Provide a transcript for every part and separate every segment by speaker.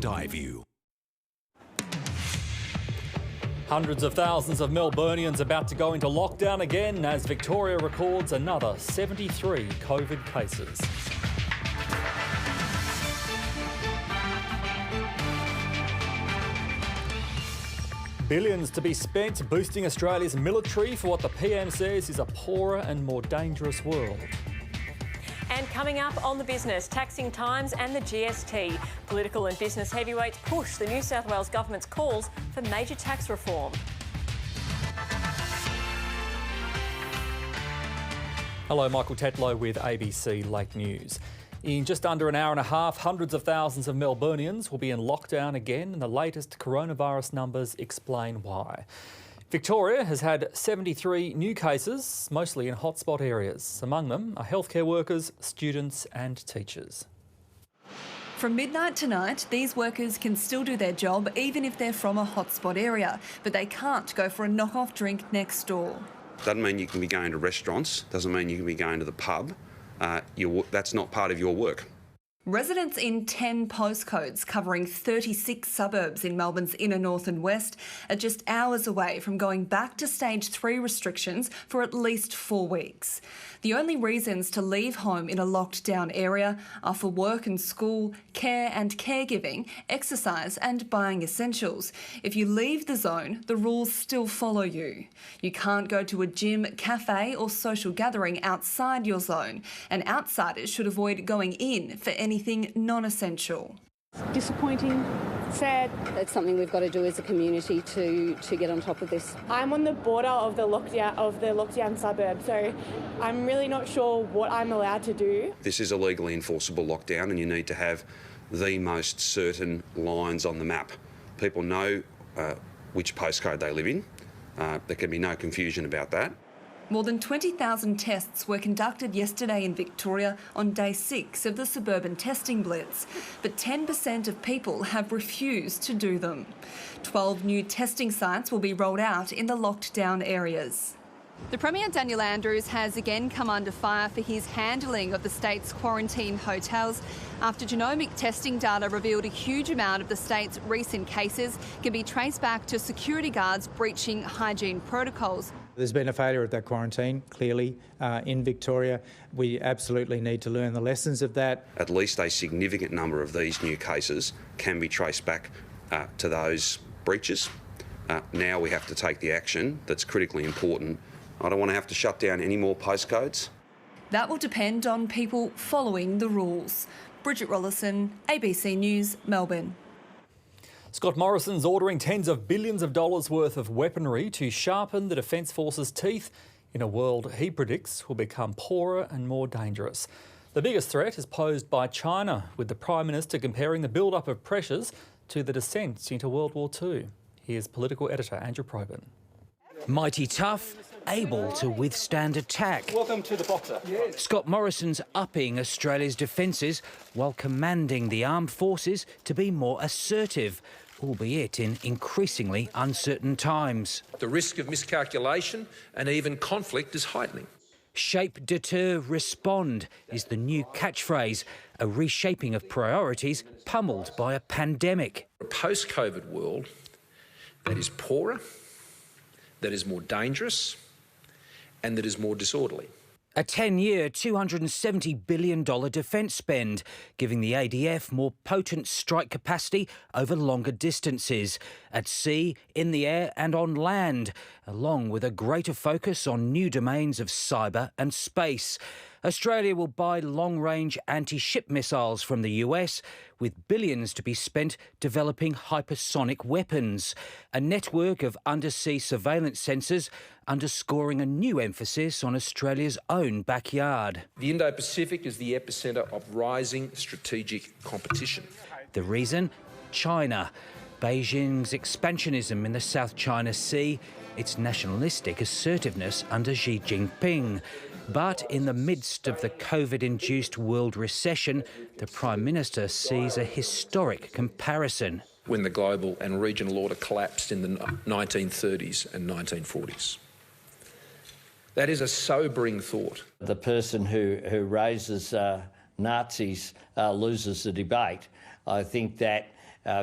Speaker 1: Diveview.
Speaker 2: Hundreds of thousands of Melburnians about to go into lockdown again as Victoria records another 73 COVID cases. Billions to be spent boosting Australia's military for what the PM says is a poorer and more dangerous world.
Speaker 3: And coming up on The Business, taxing times and the GST. Political and business heavyweights push the New South Wales government's calls for major tax reform.
Speaker 2: Hello, Michael Tetlow with ABC Late News. In just under an hour and a half, hundreds of thousands of Melburnians will be in lockdown again, and the latest coronavirus numbers explain why. Victoria has had 73 new cases, mostly in hotspot areas. Among them are healthcare workers, students and teachers.
Speaker 4: From midnight tonight, these workers can still do their job even if they're from a hotspot area, but they can't go for a knock-off drink next door.
Speaker 5: Doesn't mean you can be going to restaurants, doesn't mean you can be going to the pub. That's not part of your work.
Speaker 4: Residents in 10 postcodes covering 36 suburbs in Melbourne's inner north and west are just hours away from going back to stage 3 restrictions for at least 4 weeks. The only reasons to leave home in a locked down area are for work and school, care and caregiving, exercise and buying essentials. If you leave the zone, the rules still follow you. You can't go to a gym, cafe or social gathering outside your zone, and outsiders should avoid going in for anything non-essential.
Speaker 6: Disappointing, sad.
Speaker 7: It's something we've got to do as a community to get on top of this.
Speaker 6: I'm on the border of the lockdown suburb, so I'm really not sure what I'm allowed to do.
Speaker 5: This is a legally enforceable lockdown and you need to have the most certain lines on the map. People know which postcode they live in. There can be no confusion about that.
Speaker 4: More than 20,000 tests were conducted yesterday in Victoria on day 6 of the suburban testing blitz, but 10% of people have refused to do them. 12 new testing sites will be rolled out in the locked down areas. The Premier Daniel Andrews has again come under fire for his handling of the state's quarantine hotels after genomic testing data revealed a huge amount of the state's recent cases can be traced back to security guards breaching hygiene protocols.
Speaker 8: There's been a failure at that quarantine, clearly, in Victoria. We absolutely need to learn the lessons of that.
Speaker 5: At least a significant number of these new cases can be traced back to those breaches. Now we have to take the action that's critically important. I don't want to have to shut down any more postcodes.
Speaker 4: That will depend on people following the rules. Bridget Rollison, ABC News, Melbourne.
Speaker 2: Scott Morrison's ordering tens of billions of dollars worth of weaponry to sharpen the Defence Force's teeth in a world he predicts will become poorer and more dangerous. The biggest threat is posed by China, with the Prime Minister comparing the build-up of pressures to the descent into World War II. Here's political editor Andrew Probyn.
Speaker 9: Mighty tough, able to withstand attack.
Speaker 10: Welcome to the boxer. Yes.
Speaker 9: Scott Morrison's upping Australia's defences while commanding the armed forces to be more assertive, albeit in increasingly uncertain times.
Speaker 11: The risk of miscalculation and even conflict is heightening.
Speaker 9: Shape, deter, respond is the new catchphrase, a reshaping of priorities pummeled by a pandemic.
Speaker 11: A post-COVID world that is poorer, that is more dangerous and that is more disorderly.
Speaker 9: A 10-year, $270 billion defence spend, giving the ADF more potent strike capacity over longer distances, at sea, in the air and on land, along with a greater focus on new domains of cyber and space. Australia will buy long-range anti-ship missiles from the US, with billions to be spent developing hypersonic weapons. A network of undersea surveillance sensors underscoring a new emphasis on Australia's own backyard.
Speaker 11: The Indo-Pacific is the epicentre of rising strategic competition.
Speaker 9: The reason? China. Beijing's expansionism in the South China Sea, its nationalistic assertiveness under Xi Jinping. But in the midst of the COVID-induced world recession, the Prime Minister sees a historic comparison.
Speaker 11: When the global and regional order collapsed in the 1930s and 1940s. That is a sobering thought.
Speaker 12: The person who raises Nazis loses the debate. I think that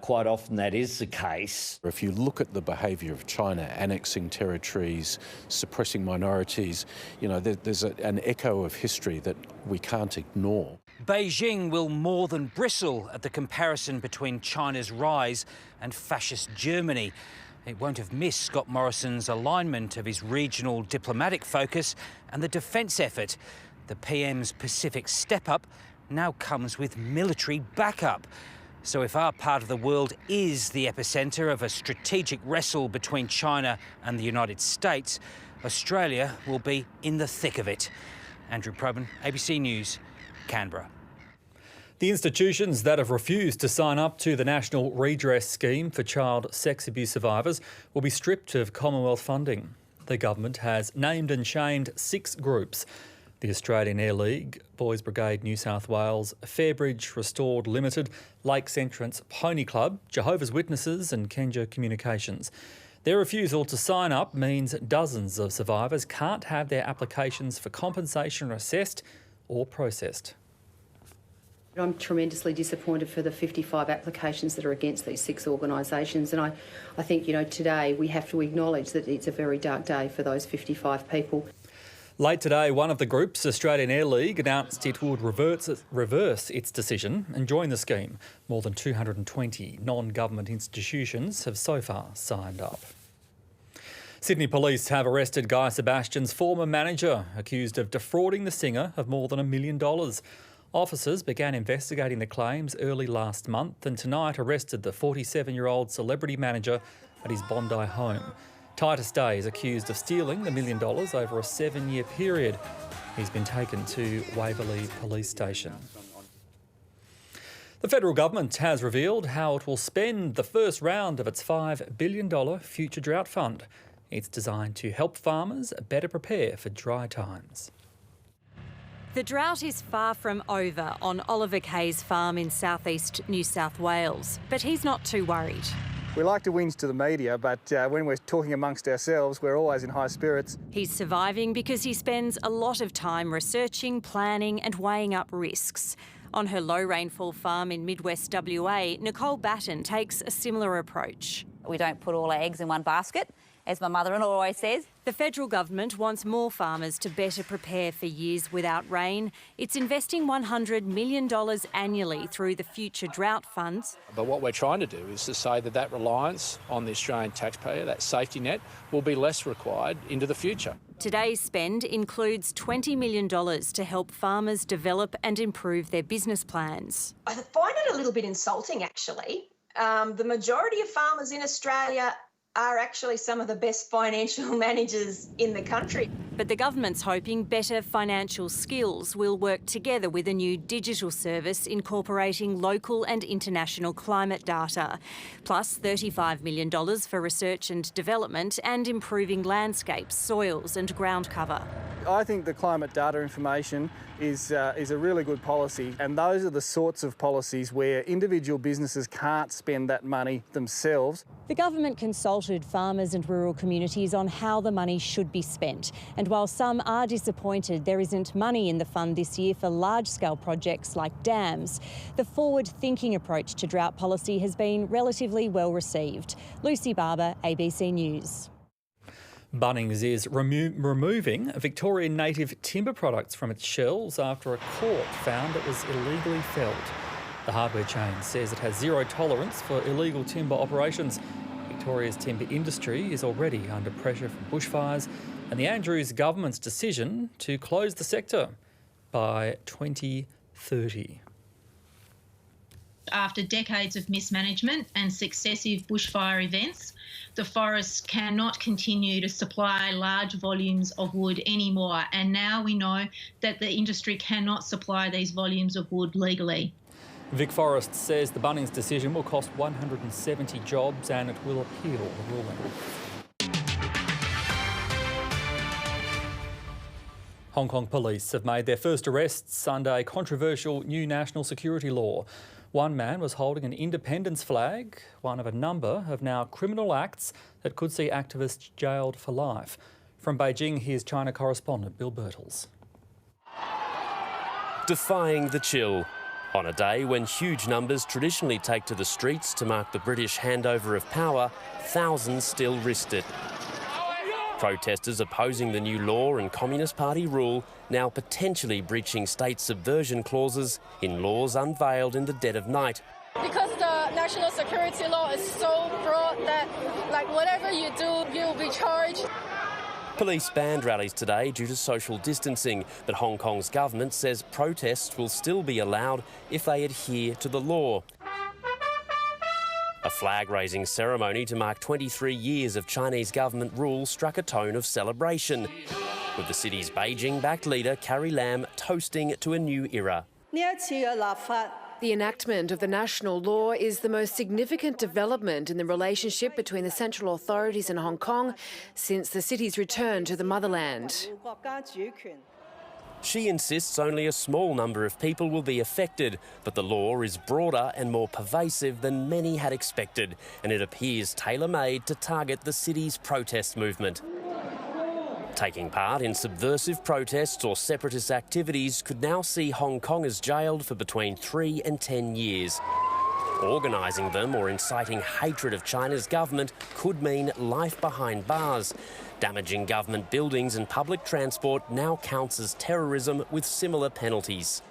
Speaker 1: quite often that is the case.
Speaker 10: If you look at the behaviour of China annexing territories, suppressing minorities, you know, there's an echo of history that we can't ignore.
Speaker 9: Beijing will more than bristle at the comparison between China's rise and fascist Germany. It won't have missed Scott Morrison's alignment of his regional diplomatic focus and the defence effort. The PM's Pacific step-up now comes with military backup. So if our part of the world is the epicentre of a strategic wrestle between China and the United States, Australia will be in the thick of it. Andrew Probyn, ABC News, Canberra.
Speaker 2: The institutions that have refused to sign up to the National Redress scheme for child sex abuse survivors will be stripped of Commonwealth funding. The government has named and shamed 6 groups: the Australian Air League, Boys Brigade New South Wales, Fairbridge Restored Limited, Lakes Entrance Pony Club, Jehovah's Witnesses and Kenja Communications. Their refusal to sign up means dozens of survivors can't have their applications for compensation assessed or processed.
Speaker 7: I'm tremendously disappointed for the 55 applications that are against these 6 organisations, and I think, you know, today we have to acknowledge that it's a very dark day for those 55 people.
Speaker 2: Late today, one of the groups, Australian Air League, announced it would reverse its decision and join the scheme. More than 220 non-government institutions have so far signed up. Sydney Police have arrested Guy Sebastian's former manager, accused of defrauding the singer of more than $1 million. Officers began investigating the claims early last month and tonight arrested the 47-year-old celebrity manager at his Bondi home. Titus Day is accused of stealing the $1 million over a 7-year period. He's been taken to Waverley Police Station. The federal government has revealed how it will spend the first round of its $5 billion Future Drought Fund. It's designed to help farmers better prepare for dry times.
Speaker 3: The drought is far from over on Oliver Kay's farm in southeast New South Wales, but he's not too worried.
Speaker 12: We like to whinge to the media, but when we're talking amongst ourselves, we're always in high spirits.
Speaker 3: He's surviving because he spends a lot of time researching, planning and weighing up risks. On her low rainfall farm in Midwest WA, Nicole Batten takes a similar approach.
Speaker 13: We don't put all our eggs in one basket, as my mother-in-law always says.
Speaker 3: The federal government wants more farmers to better prepare for years without rain. It's investing $100 million annually through the Future Drought Funds.
Speaker 11: But what we're trying to do is to say that that reliance on the Australian taxpayer, that safety net, will be less required into the future.
Speaker 3: Today's spend includes $20 million to help farmers develop and improve their business plans.
Speaker 14: I find it a little bit insulting, actually. The majority of farmers in Australia are actually some of the best financial managers in the country.
Speaker 3: But the government's hoping better financial skills will work together with a new digital service incorporating local and international climate data, plus $35 million for research and development and improving landscapes, soils and ground cover.
Speaker 12: I think the climate data information is a really good policy, and those are the sorts of policies where individual businesses can't spend that money themselves.
Speaker 3: The government consulted farmers and rural communities on how the money should be spent, and while some are disappointed there isn't money in the fund this year for large-scale projects like dams, the forward-thinking approach to drought policy has been relatively well received. Lucy Barber, ABC News.
Speaker 2: Bunnings is removing Victorian native timber products from its shelves after a court found it was illegally felled. The hardware chain says it has zero tolerance for illegal timber operations. Victoria's timber industry is already under pressure from bushfires and the Andrews government's decision to close the sector by 2030.
Speaker 15: After decades of mismanagement and successive bushfire events, the forests cannot continue to supply large volumes of wood anymore. And now we know that the industry cannot supply these volumes of wood legally.
Speaker 2: Vic Forest says the Bunnings decision will cost 170 jobs and it will appeal the ruling. Hong Kong police have made their first arrests under a controversial new national security law. One man was holding an independence flag, one of a number of now criminal acts that could see activists jailed for life. From Beijing, here's China correspondent Bill Birtles.
Speaker 16: Defying the chill, On a day when huge numbers traditionally take to the streets to mark the British handover of power, thousands still risked it. Protesters opposing the new law and Communist Party rule now potentially breaching state subversion clauses in laws unveiled in the dead of night.
Speaker 17: Because the national security law is so broad that, like, whatever you do, you'll be charged.
Speaker 16: Police banned rallies today due to social distancing, but Hong Kong's government says protests will still be allowed if they adhere to the law. A flag-raising ceremony to mark 23 years of Chinese government rule struck a tone of celebration, with the city's Beijing-backed leader Carrie Lam toasting to a new era.
Speaker 18: The enactment of the national law is the most significant development in the relationship between the central authorities and Hong Kong since the city's return to the motherland.
Speaker 16: She insists only a small number of people will be affected, but the law is broader and more pervasive than many had expected, and it appears tailor-made to target the city's protest movement. Taking part in subversive protests or separatist activities could now see Hong Kongers jailed for between 3 and 10 years. Organising them or inciting hatred of China's government could mean life behind bars. Damaging government buildings and public transport now counts as terrorism with similar penalties.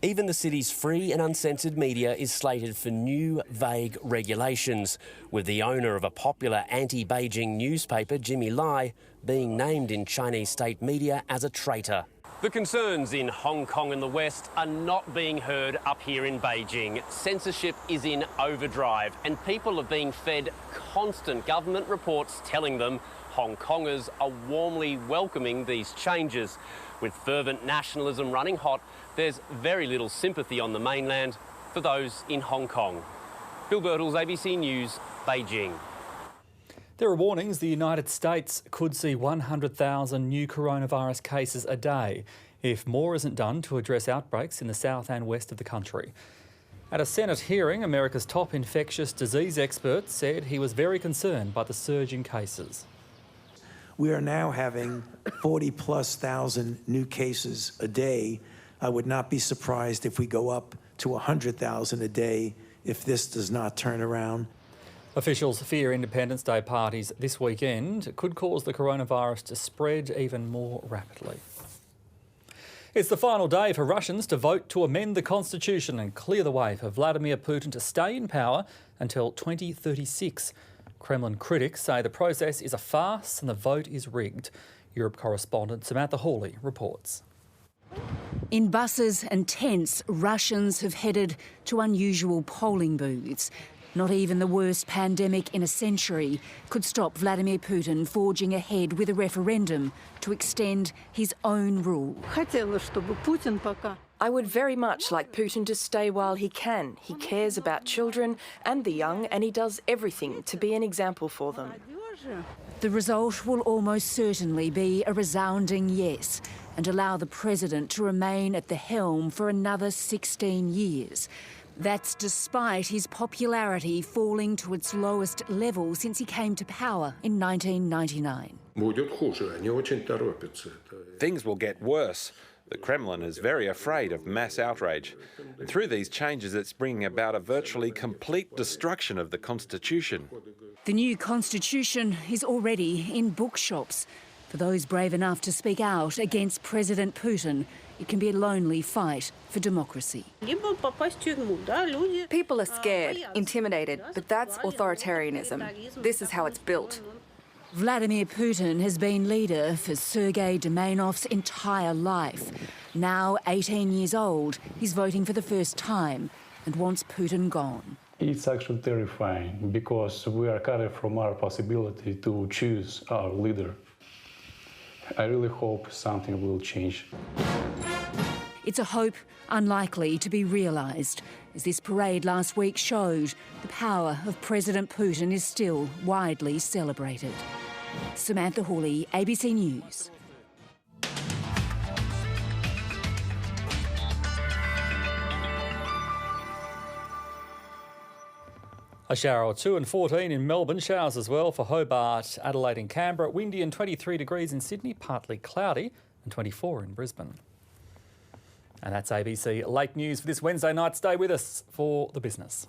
Speaker 16: Even the city's free and uncensored media is slated for new, vague regulations, with the owner of a popular anti-Beijing newspaper, Jimmy Lai, being named in Chinese state media as a traitor. The concerns in Hong Kong and the West are not being heard up here in Beijing. Censorship is in overdrive and people are being fed constant government reports telling them Hong Kongers are warmly welcoming these changes. With fervent nationalism running hot, there's very little sympathy on the mainland for those in Hong Kong. Bill Birtles, ABC News, Beijing.
Speaker 2: There are warnings the United States could see 100,000 new coronavirus cases a day if more isn't done to address outbreaks in the south and west of the country. At a Senate hearing, America's top infectious disease expert said he was very concerned by the surge in cases.
Speaker 19: We are now having 40,000+ new cases a day. I would not be surprised if we go up to 100,000 a day if this does not turn around.
Speaker 2: Officials fear Independence Day parties this weekend could cause the coronavirus to spread even more rapidly. It's the final day for Russians to vote to amend the constitution and clear the way for Vladimir Putin to stay in power until 2036. Kremlin critics say the process is a farce and the vote is rigged. Europe correspondent Samantha Hawley reports.
Speaker 20: In buses and tents, Russians have headed to unusual polling booths. Not even the worst pandemic in a century could stop Vladimir Putin forging ahead with a referendum to extend his own rule.
Speaker 21: I would very much like Putin to stay while he can. He cares about children and the young, and he does everything to be an example for them.
Speaker 20: The result will almost certainly be a resounding yes and allow the president to remain at the helm for another 16 years. That's despite his popularity falling to its lowest level since he came to power in 1999.
Speaker 22: Things will get worse. The Kremlin is very afraid of mass outrage. And through these changes, it's bringing about a virtually complete destruction of the constitution.
Speaker 20: The new constitution is already in bookshops. For those brave enough to speak out against President Putin, it can be a lonely fight for democracy.
Speaker 23: People are scared, intimidated, but that's authoritarianism. This is how it's built.
Speaker 20: Vladimir Putin has been leader for Sergei Domainov's entire life. Now 18 years old, he's voting for the first time and wants Putin gone.
Speaker 24: It's actually terrifying because we are cut off from our possibility to choose our leader. I really hope something will change.
Speaker 20: It's a hope unlikely to be realised, as this parade last week showed the power of President Putin is still widely celebrated. Samantha Hawley, ABC News.
Speaker 2: A shower or two and 14 in Melbourne, showers as well for Hobart, Adelaide and Canberra, windy and 23 degrees in Sydney, partly cloudy, and 24 in Brisbane. And that's ABC Late News for this Wednesday night. Stay with us for the business.